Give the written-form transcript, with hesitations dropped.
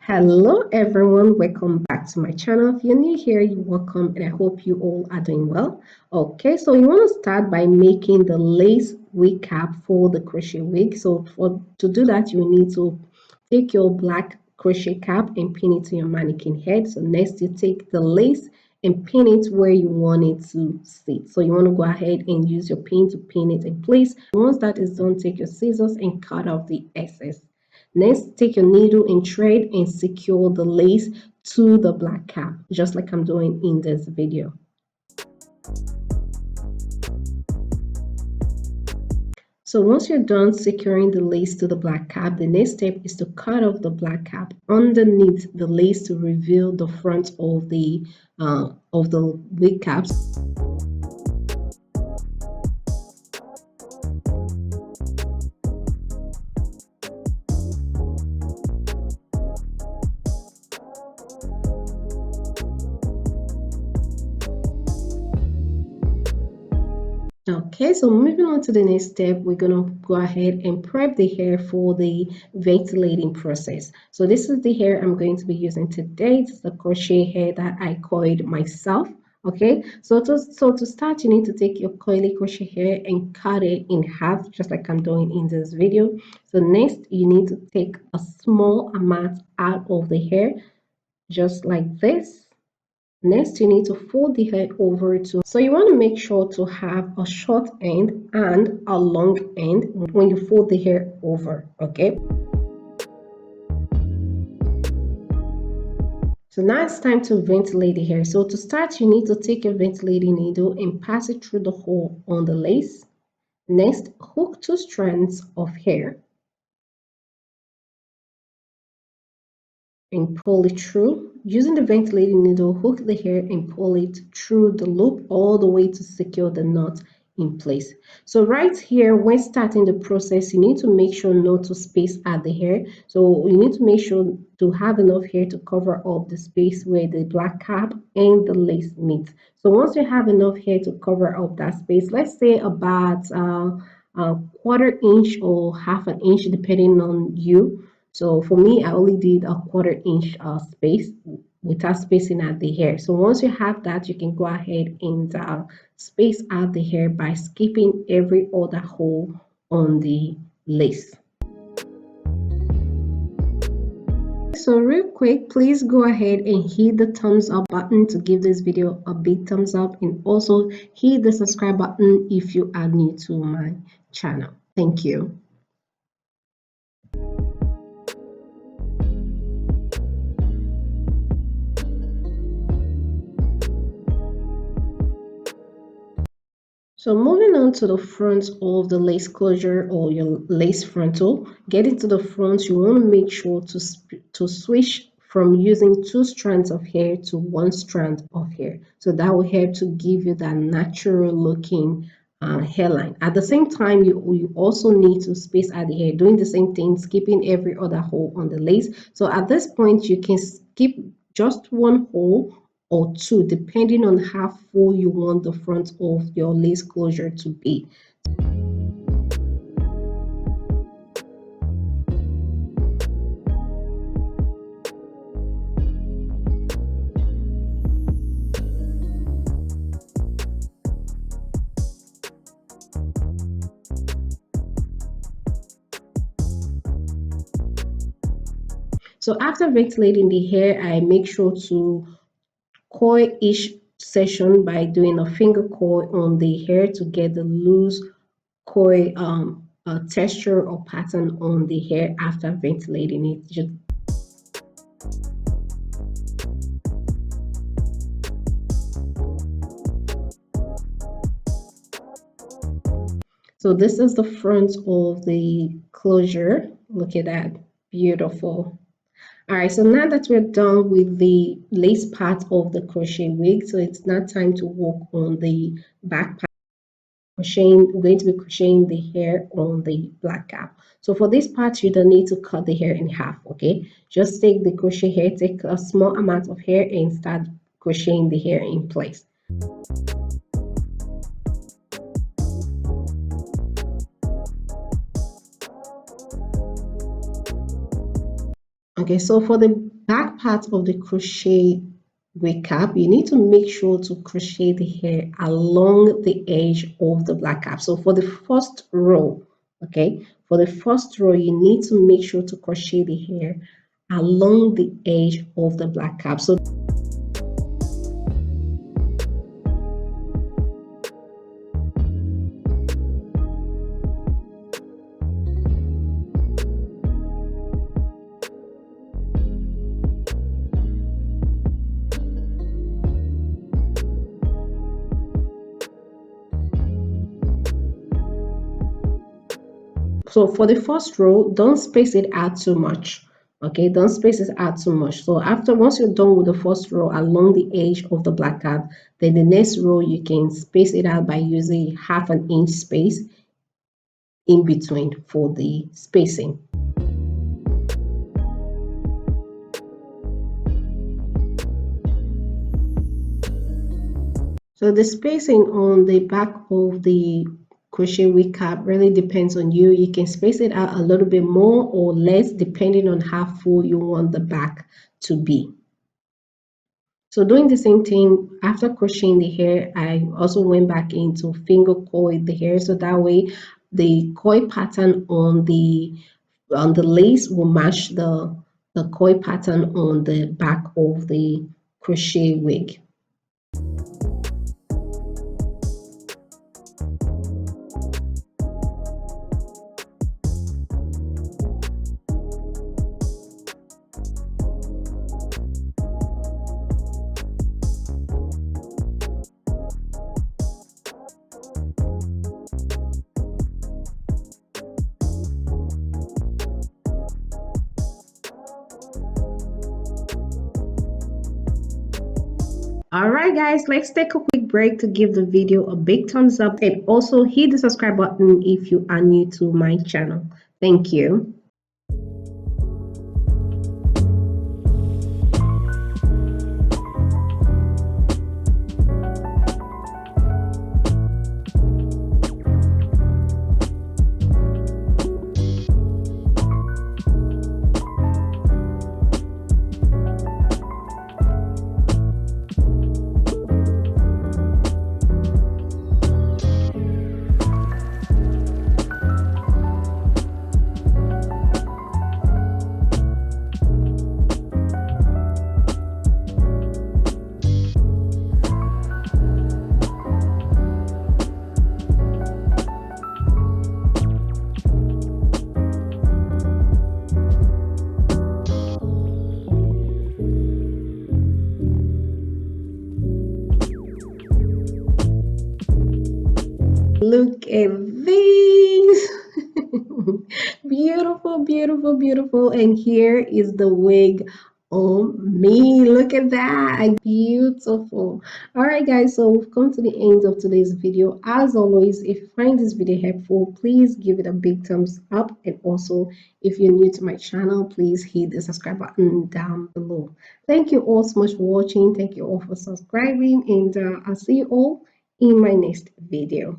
Hello everyone, welcome back to my channel. If you're new here, you're welcome and I hope you all are doing well. Okay, so you want to start by making the lace wig cap for the crochet wig. So to do that, you need to take your black crochet cap and pin it to your mannequin head. So next you take the lace and pin it where you want it to sit. So you want to go ahead and use your pin to pin it in place. Once that is done, take your scissors and cut off the excess. Next, take your needle and thread and secure the lace to the black cap, just like I'm doing in this video. So once you're done securing the lace to the black cap, the next step is to cut off the black cap underneath the lace to reveal the front of the wig caps. Okay, so moving on to the next step, we're going to go ahead and prep the hair for the ventilating process. So this is the hair I'm going to be using today. It's the crochet hair that I coiled myself. Okay, so to start, you need to take your coily crochet hair and cut it in half, just like I'm doing in this video. So next, you need to take a small amount out of the hair, just like this. Next, you need to fold the hair over so you want to make sure to have a short end and a long end when you fold the hair over, okay? So now it's time to ventilate the hair. So to start, you need to take your ventilating needle and pass it through the hole on the lace. Next, hook 2 strands of hair and pull it through. Using the ventilating needle, hook the hair and pull it through the loop all the way to secure the knot in place. So right here, when starting the process, you need to make sure not to space out the hair. So you need to make sure to have enough hair to cover up the space where the black cap and the lace meet. So once you have enough hair to cover up that space, let's say about a quarter inch or half an inch, depending on you. So for me, I only did a quarter inch space without spacing out the hair. So once you have that, you can go ahead and space out the hair by skipping every other hole on the lace. So real quick, please go ahead and hit the thumbs up button to give this video a big thumbs up, and also hit the subscribe button if you are new to my channel. Thank you. So moving on to the front of the lace closure or your lace frontal, getting to the front, you want to make sure to switch from using 2 strands of hair to 1 strand of hair. So that will help to give you that natural looking hairline. At the same time, you also need to space out the hair, doing the same thing, skipping every other hole on the lace. So at this point, you can skip just 1 hole or 2, depending on how full you want the front of your lace closure to be. So after ventilating the hair, I make sure to coil each section by doing a finger coil on the hair to get the loose coil texture or pattern on the hair after ventilating it. So this is the front of the closure. Look at that, beautiful. All right, so now that we're done with the lace part of the crochet wig, so it's now time to work on the back part. We're going to be crocheting the hair on the black cap. So for this part, you don't need to cut the hair in half, okay? Just take the crochet hair, take a small amount of hair and start crocheting the hair in place. Okay, so for the back part of the crochet wig cap, you need to make sure to crochet the hair along the edge of the black cap. So for the first row, okay, for the first row, you need to make sure to crochet the hair along the edge of the black cap. So for the first row, don't space it out too much. Okay, don't space it out too much. So once you're done with the first row along the edge of the black cap, then the next row you can space it out by using 1/2 inch space in between for the spacing. So the spacing on the back of the crochet wig cap really depends on you. You can space it out a little bit more or less depending on how full you want the back to be. So doing the same thing after crocheting the hair, I also went back into finger coil the hair so that way the coil pattern on the lace will match the coil pattern on the back of the crochet wig. Alright guys, let's take a quick break to give the video a big thumbs up and also hit the subscribe button if you are new to my channel. Thank you. Look at these. Beautiful, beautiful, beautiful. And here is the wig on me. Look at that. Beautiful. All right, guys. So we've come to the end of today's video. As always, if you find this video helpful, please give it a big thumbs up. And also, if you're new to my channel, please hit the subscribe button down below. Thank you all so much for watching. Thank you all for subscribing. And I'll see you all in my next video.